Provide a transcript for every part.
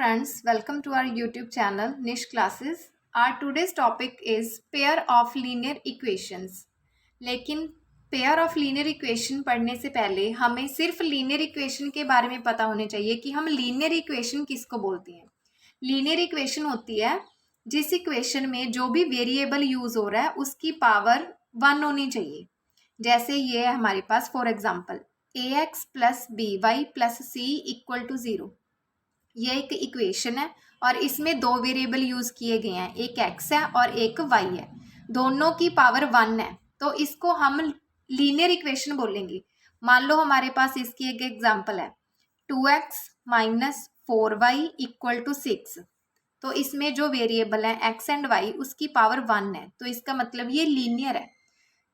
friends, welcome to our YouTube channel Niche Classes. Our today's topic is pair of linear equations. लेकिन pair of linear equation पढ़ने से पहले हमें सिर्फ linear equation के बारे में पता होने चाहिए कि हम लीनियर इक्वेशन किसको बोलते हैं। लीनियर इक्वेशन होती है जिस इक्वेशन में जो भी वेरिएबल यूज हो रहा है उसकी पावर 1 होनी चाहिए। जैसे ये है हमारे पास for example ax plus B Y plus C equal to 0। ये एक इक्वेशन है और इसमें दो वेरिएबल यूज किए गए हैं, एक x है और एक y है। दोनों की पावर 1 है तो इसको हम लीनियर इक्वेशन बोलेंगे। मान लो हमारे पास इसकी एक एग्जांपल है 2x minus 4y equal to 6। तो इसमें जो वेरिएबल है x एंड y उसकी पावर 1 है तो इसका मतलब ये लीनियर है।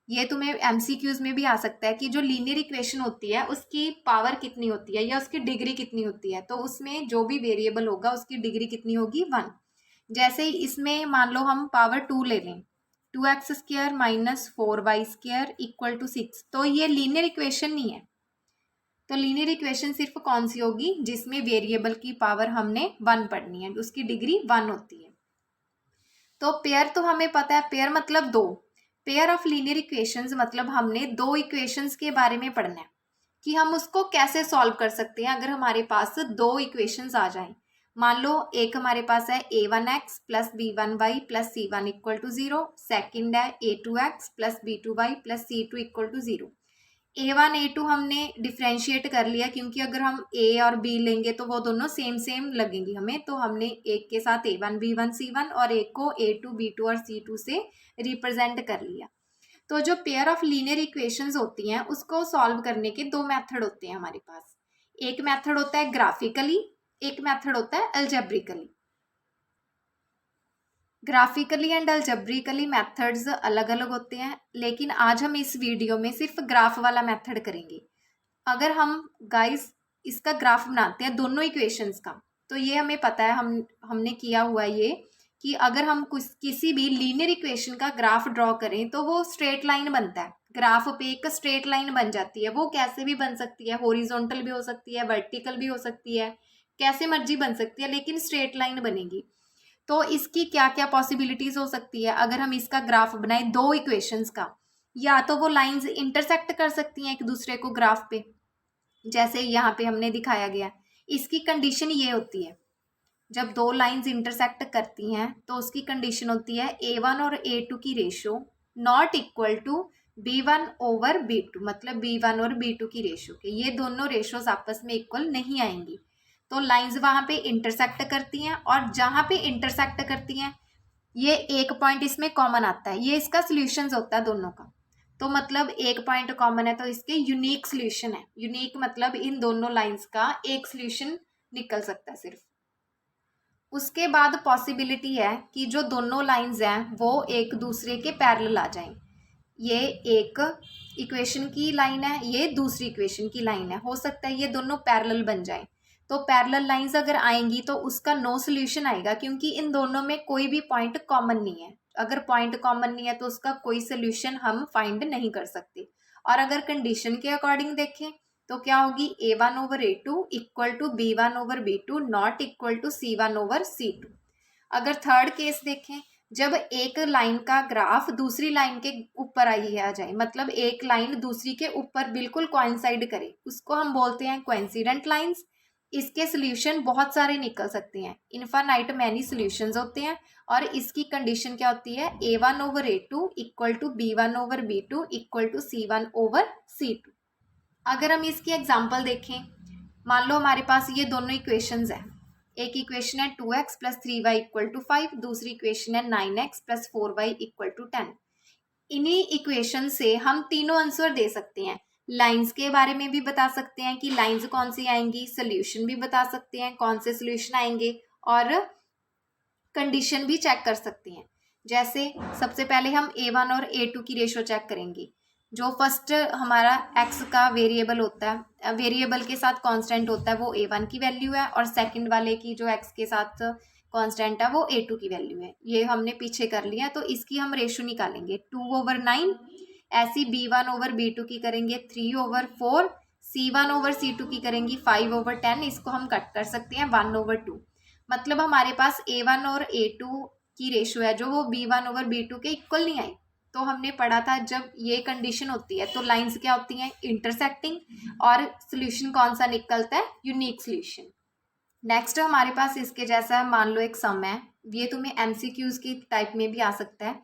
ये तुम्हें एमसीक्यूज में भी आ सकता है कि जो लीनियर इक्वेशन होती है उसकी पावर कितनी होती है या उसकी डिग्री कितनी होती है, तो उसमें जो भी वेरिएबल होगा उसकी डिग्री कितनी होगी 1। जैसे ही इसमें मान लो हम पावर 2 ले लें 2x² minus 4y² equal to 6, तो ये लीनियर इक्वेशन नहीं है। तो लीनियर इक्वेशन सिर्फ कौन सी होगी जिसमें वेरिएबल की पावर हमने 1 पढ़नी है, उसकी डिग्री 1 होती है। तो पेयर तो हमें पता है, पेयर मतलब दो। पेयर ऑफ लीनियर इक्वेशंस मतलब हमने दो इक्वेशंस के बारे में पढ़ना है कि हम उसको कैसे सॉल्व कर सकते हैं अगर हमारे पास दो इक्वेशंस आ जाएं। मान लो एक हमारे पास है a1x plus b1y plus c1 equal to 0। Second है a2x plus b2y plus c2 equal to 0। a1 a2 हमने डिफ्रेंशिएट कर लिया क्योंकि अगर हम a और b लेंगे तो वो दोनों सेम सेम लगेंगी हमें, तो हमने एक के साथ a1 b1 c1 और एक को a2 b2 और c2 से रिप्रेजेंट कर लिया। तो जो पेयर ऑफ लीनियर इक्वेशंस होती हैं उसको सॉल्व करने के दो मेथड होते हैं हमारे पास। एक मेथड होता है ग्राफिकली, एक मेथड होता है algebraically. Graphically and algebraically methods अलग अलग होते हैं, लेकिन आज हम इस वीडियो में सिर्फ ग्राफ वाला मेथड करेंगे। अगर हम गाइस इसका ग्राफ बनाते हैं दोनों इक्वेशंस का, तो ये हमें पता है, हमने किया हुआ है ये कि अगर हम किसी भी लीनियर इक्वेशन का ग्राफ ड्रॉ करें तो वो स्ट्रेट लाइन बनता है। ग्राफ पे एक स्ट्रेट लाइन बन जाती है, वो कैसे भी बन सकती है, हॉरिजॉन्टल भी हो सकती है, वर्टिकल भी हो सकती है, कैसे मर्जी बन सकती है, लेकिन स्ट्रेट लाइन बनेगी। तो इसकी क्या क्या पॉसिबिलिटीज हो सकती है अगर हम इसका ग्राफ बनाएं दो इक्वेशंस का। या तो वो लाइंस इंटरसेक्ट कर सकती हैं एक दूसरे को ग्राफ पे, जैसे यहाँ पे हमने दिखाया गया। इसकी कंडीशन ये होती है जब दो लाइंस इंटरसेक्ट करती हैं तो उसकी कंडीशन होती है a1 और a2 की ratio not equal to b1 over b2, मतलब b1 और b2 की रेशो के ये दोनों रेशोज आपस में इक्वल नहीं आएंगी। तो लाइंस वहां पे इंटरसेक्ट करती हैं और जहां पे इंटरसेक्ट करती हैं ये एक पॉइंट इसमें कॉमन आता है, ये इसका सोल्यूशन होता है दोनों का। तो मतलब एक पॉइंट कॉमन है तो इसके यूनिक सोल्यूशन है। यूनिक मतलब इन दोनों लाइंस का एक सोल्यूशन निकल सकता है सिर्फ। उसके बाद पॉसिबिलिटी है कि जो दोनों लाइंस हैं वो एक दूसरे के पैरेलल आ जाएं। ये एक इक्वेशन की लाइन है, ये दूसरी इक्वेशन की लाइन है, हो सकता है ये दोनों पैरेलल बन जाएं। तो पैरेलल लाइंस अगर आएंगी तो उसका नो सोल्यूशन आएगा क्योंकि इन दोनों में कोई भी पॉइंट कॉमन नहीं है। अगर पॉइंट कॉमन नहीं है तो उसका कोई सोल्यूशन हम फाइंड नहीं कर सकते। और अगर कंडीशन के अकॉर्डिंग देखें तो क्या होगी a1 over a2 equal to b1 over b2 not equal to c1 over c2। अगर थर्ड केस देखें जब एक लाइन का ग्राफ दूसरी लाइन के ऊपर आ जाए, मतलब एक लाइन दूसरी के ऊपर बिल्कुल कोइंसाइड करे, उसको हम बोलते हैं कोइंसिडेंट लाइंस। इसके सोल्यूशन बहुत सारे निकल सकते हैं, इनफाइनाइट मैनी सोल्यूशंस होते हैं। और इसकी कंडीशन क्या होती है a1 over a2 equal to b1 over b2 equal to c1 over c2। अगर हम इसकी एग्जांपल देखें, मान लो हमारे पास ये दोनों इक्वेशंस हैं। एक इक्वेशन है 2x plus 3y equal to 5, दूसरी इक्वेशन है 9x plus 4y equal to 10। इन्हीं इक्वेशन से हम तीनों आंसर दे सकते हैं। लाइंस के बारे में भी बता सकते हैं कि लाइंस कौन सी आएंगी, सोल्यूशन भी बता सकते हैं कौन से सोल्यूशन आएंगे, और कंडीशन भी चेक कर सकते हैं। जैसे सबसे पहले हम a1 और a2 की रेशो चेक करेंगे। जो फर्स्ट हमारा x का वेरिएबल होता है, वेरिएबल के साथ कांस्टेंट होता है, वो a1 की वैल्यू है, और सेकंड वाले की जो x के साथ कांस्टेंट है वो a2 की वैल्यू है। ये हमने पीछे कर लिया, तो इसकी हम रेशो निकालेंगे 2 ओवर 9। ऐसी b1 ओवर b2 की करेंगे 3 ओवर 4, c1 ओवर c2 की करेंगी 5 ओवर 10। इसको हम कट कर सकते हैं 1 ओवर 2। मतलब हमारे पास A1 और A2 की रेशो है जो वो B1 ओवर B2 के इक्वल नहीं आई। तो हमने पढ़ा था जब ये कंडीशन होती है तो लाइंस क्या होती हैं, इंटरसेक्टिंग, और सोल्यूशन कौन सा निकलता है, यूनिक सोल्यूशन। नेक्स्ट हमारे पास इसके जैसा मान लो एक सम है, ये तुम्हें MCQs की टाइप में भी आ सकता है।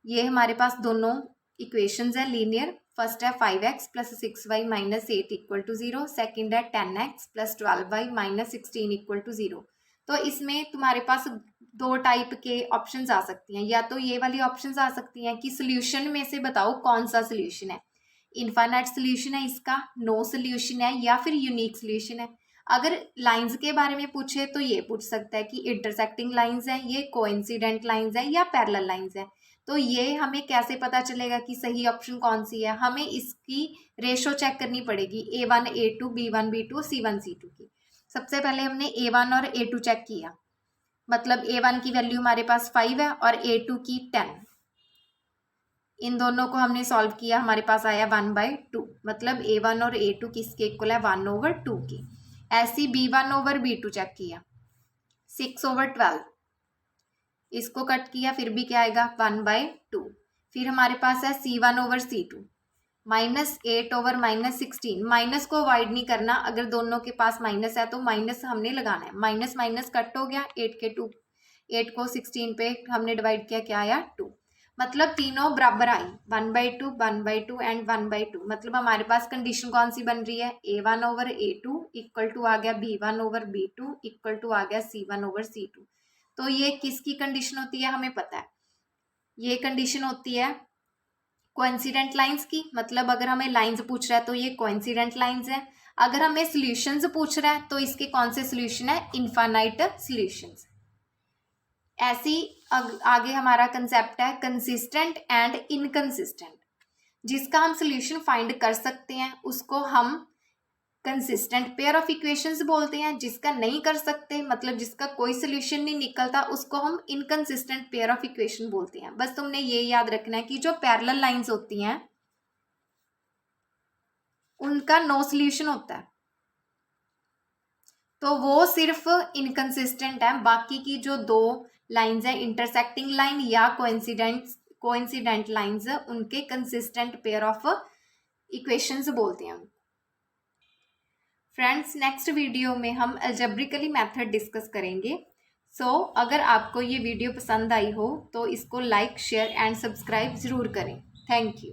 ये हमारे पास दोनों इक्वेशंस है लीनियर। फर्स्ट है 5x plus 6y minus 8 equal to 0, second है 10x plus 12y minus 16 equal to 0। तो इसमें तुम्हारे पास दो टाइप के ऑप्शंस आ सकती हैं, या तो ये वाली ऑप्शंस आ सकती हैं कि सोल्यूशन में से बताओ कौन सा सोल्यूशन है, इनफाइनाइट सोल्यूशन है इसका, नो सोल्यूशन है, या फिर यूनिक सोल्यूशन है। अगर लाइंस के बारे में पूछे तो ये पूछ सकता है कि इंटरसेक्टिंग लाइंस हैं, ये कोइंसिडेंट लाइंस हैं या पैरेलल लाइंस हैं। तो ये हमें कैसे पता चलेगा कि सही ऑप्शन कौन सी है, हमें इसकी रेशो चेक करनी पड़ेगी A1 A2 B1 B2 C1 C2 की। सबसे पहले हमने A1 और A2 चेक किया, मतलब A1 की वैल्यू हमारे पास 5 है और A2 की 10। इन दोनों को हमने सॉल्व किया, हमारे पास आया 1/2, मतलब A1 और A2 किसके इक्वल है, 1/2 की। ऐसी B1 ओवर B2 चेक किया, 6/12, इसको कट किया फिर भी क्या आएगा, 1/2। फिर हमारे पास है C1 over C2, -8 over -16। Minus को अवॉइड नहीं करना, अगर दोनों के पास माइनस है तो माइनस हमने लगाना है। माइनस माइनस कट हो गया, 8 को 16 पे हमने डिवाइड किया, क्या आया 2। मतलब तीनों बराबर आई, 1/2 1/2 एंड 1/2। मतलब हमारे पास कंडीशन कौन सी बन रही है, A1 over A2 equal to आ गया B1 over B2 equal to आ गया C1 ओवर C2। तो ये किसकी कंडीशन होती है, हमें पता है। ये कंडीशन होती है कोइंसिडेंट लाइंस की, मतलब अगर हमें लाइंस पूछ रहा है तो ये कोइंसिडेंट लाइंस है। अगर हमें सॉल्यूशंस पूछ रहा है तो इसके कौन से सॉल्यूशन है, इनफाइनाइट सॉल्यूशंस। ऐसी आगे हमारा कंसेप्ट है कंसिस्टेंट एंड इनकंसिस्टेंट। जिसका हम सॉल्यूशन फाइंड कर सकते हैं उसको हम कंसिस्टेंट पेयर ऑफ इक्वेशंस बोलते हैं, जिसका नहीं कर सकते मतलब जिसका कोई सोल्यूशन नहीं निकलता उसको हम इनकंसिस्टेंट पेयर ऑफ इक्वेशन बोलते हैं। बस तुमने ये याद रखना है कि जो पैरेलल लाइंस होती हैं उनका नो सोल्यूशन होता है, तो वो सिर्फ इनकंसिस्टेंट है। बाकी की जो दो लाइंस है, इंटरसेक्टिंग लाइन या कोइंसिडेंट लाइंस, उनके कंसिस्टेंट पेयर ऑफ इक्वेशंस बोलते हैं। फ्रेंड्स, नेक्स्ट वीडियो में हम अलजेब्रिकली मेथड डिस्कस करेंगे। अगर आपको ये वीडियो पसंद आई हो तो इसको लाइक शेयर एंड सब्सक्राइब ज़रूर करें। Thank you.